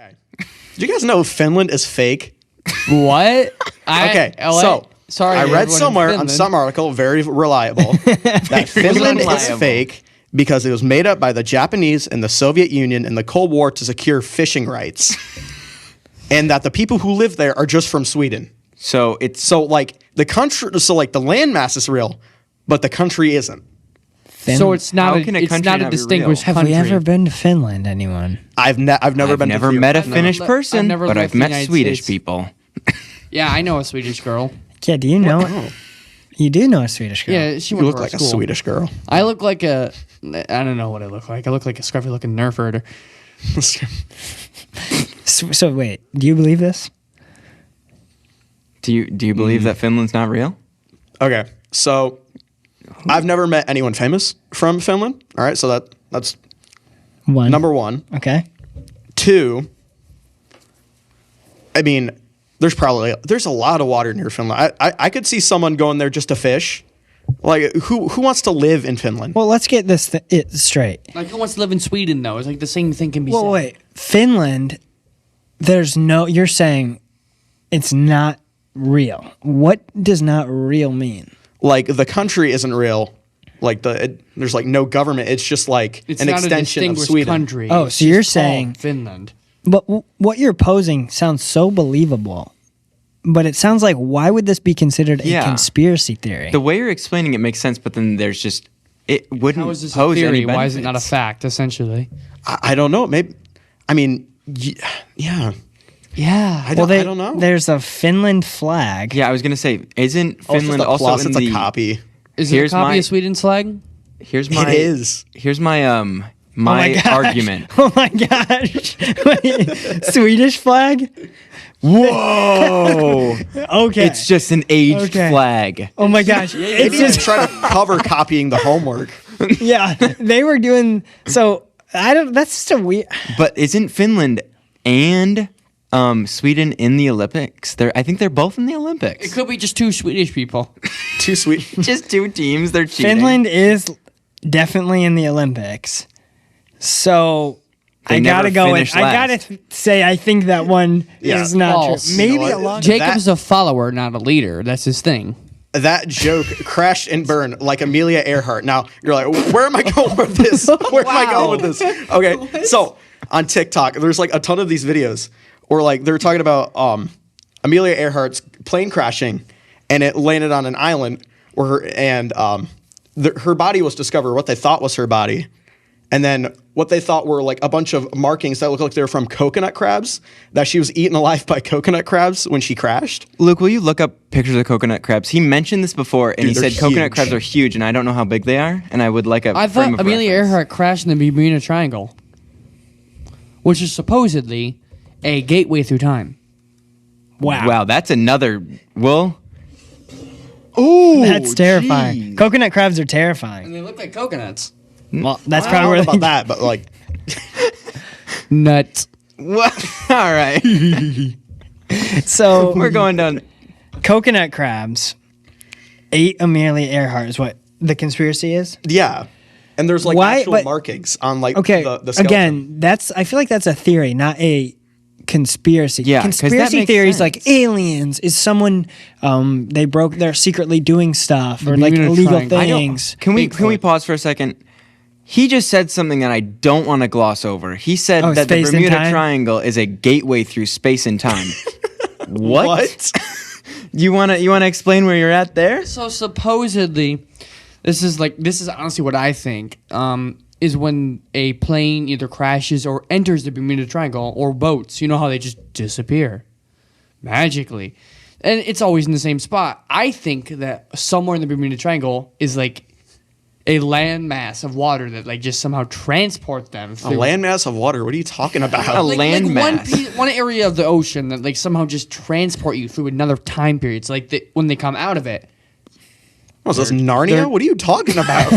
Okay. Do you guys know Finland is fake? What? Sorry, I read somewhere on some article, very reliable, that Finland is fake because it was made up by the Japanese and the Soviet Union in the Cold War to secure fishing rights, and that the people who live there are just from Sweden. So the landmass is real, but the country isn't. So it's not a distinguished country. Have we ever been to Finland, anyone? I've never met a Finnish person, but I've met Swedish people. Yeah, I know a Swedish girl. Yeah, do you know? You do know a Swedish girl. Yeah, she You went look to our like school. a Swedish girl. I look like I don't know what I look like. I look like a scruffy looking nerf herder. So wait, do you believe this? Do you believe that Finland's not real? Okay, so I've never met anyone famous from Finland. All right, so that's number one. Okay. 2, I mean, there's a lot of water near Finland. I could see someone going there just to fish. Like, who wants to live in Finland? Well, let's get this straight. Like, who wants to live in Sweden, though? It's like the same thing can be said. Well, wait. Finland, you're saying it's not real. What does not real mean? Like, the country isn't real. Like, there's like no government. It's just like an extension of Sweden. Country. Oh, so you're saying Finland. But what you're posing sounds so believable. But it sounds like, why would this be considered a conspiracy theory? The way you're explaining it makes sense, but then there's just it wouldn't How is this pose a theory? any benefits. Why is it not a fact? Essentially. I don't know. Maybe. I mean, yeah. Yeah. I don't know. There's a Finland flag. Yeah, I was gonna say, isn't Finland also also in it's the a copy? Is it a copy of Sweden's flag? Here's my. It is. Here's my my argument. Oh my gosh! Wait, Swedish flag? Whoa! Okay. It's just an aged flag. Oh my gosh! It's just trying to cover copying the homework. Yeah, they were doing so. That's just a weird. But isn't Finland and Sweden in the Olympics? I think they're both in the Olympics. It could be just two Swedish people. Too sweet. Just two teams. They're cheating. Finland is definitely in the Olympics. So I gotta go with. I gotta say, I think that one is not False. true. Maybe You know what? along. Jacob's a follower, not a leader. That's his thing. That joke crashed and burned like Amelia Earhart. Now you're like, where am I going with this? Where am I going with this? Okay, so on TikTok, there's like a ton of these videos, or like they're talking about Amelia Earhart's plane crashing, and it landed on an island where her body was discovered. What they thought was her body. And then what they thought were like a bunch of markings that looked like they were from coconut crabs, that she was eaten alive by coconut crabs when she crashed. Luke, will you look up pictures of coconut crabs? He mentioned this before, and he they're said coconut huge. crabs are huge, and I don't know how big they are, and I would like a I frame thought of Amelia reference. Earhart crashed in the Bermuda Triangle, which is supposedly a gateway through time. Wow, that's another. Well, Ooh, That's terrifying. geez. Coconut crabs are terrifying. And they look like coconuts. Well, that's I probably don't where know about that, but like, Nuts. what? All right, So we're going down. coconut crabs ate Amelia Earhart is what the conspiracy is. yeah. And there's like Why- actual but- markings on like Okay, the skeleton. again, I feel like that's a theory, not a conspiracy. Yeah, 'cause that conspiracy makes theories sense. like aliens is someone they're secretly doing stuff or The like Bermuda illegal Triangle. I don't- things. Can we Bigfoot. pause for a second? He just said something that I don't want to gloss over. He said Oh, that the space and Bermuda time? Triangle is a gateway through space and time. What? What? You wanna explain where you're at there? So supposedly, this is honestly what I think. Is when a plane either crashes or enters the Bermuda Triangle, or boats. You know how they just disappear magically, and it's always in the same spot. I think that somewhere in the Bermuda Triangle is like a landmass of water that like just somehow transports them. A through. landmass of water. What are you talking about? A Like landmass. one area of the ocean that like somehow just transport you through another time period. It's like when they come out of it. Was this Narnia? What are you talking about?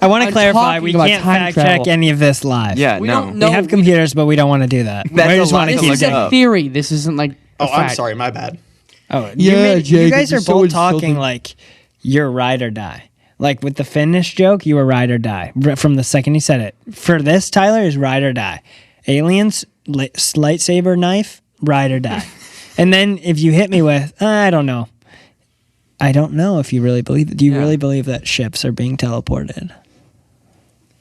I want to I'm clarify, talking we about can't time fact travel. check any of this live. Yeah, We no. don't know. We have computers, but we don't want to do that. That's we a just lot want to to This keep is look going. a up. theory. This isn't like a Oh, I'm fact. sorry. My bad. Oh, Yeah, you Jacob, guys are you're so both talking insulting. like you're ride or die. Like with the Finnish joke, you were ride or die from the second he said it. For this, Tyler is ride or die. Aliens, lightsaber knife, ride or die. And then if you hit me with, I don't know. I don't know if you really believe it. Do you really believe that ships are being teleported?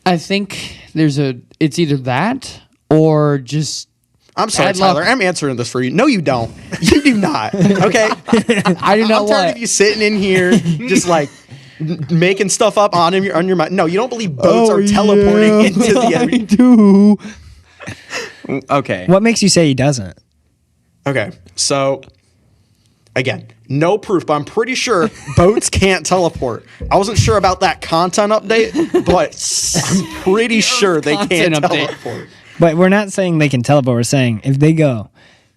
I think it's either that or just. I'm sorry, Tyler. I'm answering this for you. No, you don't. You do not. Okay. I do not. I'm tired of you sitting in here just like making stuff up on your mind. No, you don't believe boats are teleporting into the enemy. I do. Okay. What makes you say he doesn't? Okay, so again, no proof, but I'm pretty sure boats can't teleport. I wasn't sure about that content update, but I'm pretty sure they can't teleport. But we're not saying they can teleport. We're saying if they go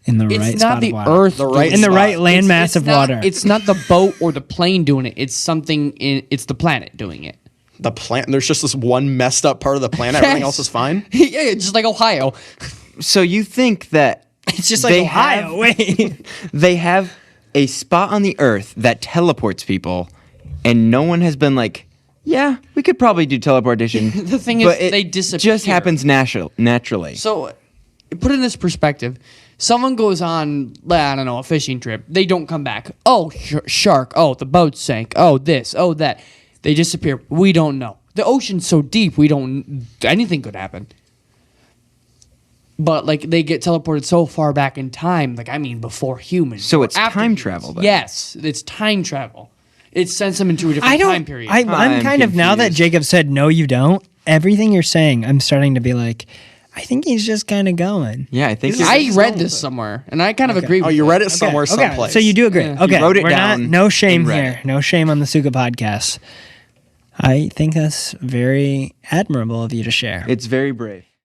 in the right spot of water, Earth, in the right landmass of water. It's not the boat or the plane doing it. It's it's the planet doing it. The planet. There's just this one messed up part of the planet. Everything else is fine. Yeah, just like Ohio. So you think that it's just like Ohio. Wait, they have a spot on the Earth that teleports people, and no one has been like, yeah, we could probably do teleportation. The thing is, they disappear. Just happens naturally. So, put in this perspective. Someone goes on, I don't know, a fishing trip. They don't come back. Oh, shark. Oh, the boat sank. Oh, this. Oh, that. They disappear. We don't know. The ocean's so deep, anything could happen. But, like, they get teleported so far back in time, before humans. So it's time humans. travel, then? Yes, it's time travel. It sends them into a different time period. I'm kind of, now that confused. Jacob said, no, you don't, everything you're saying, I'm starting to be like, I think he's just kind of going. Yeah, I think I read this somewhere, and I kind of agree with Oh, you read it Okay, somewhere, someplace. so you do agree. Yeah. Okay, You wrote it we're down no shame and read here. it. No shame on the Suka Podcast. I think that's very admirable of you to share. It's very brave.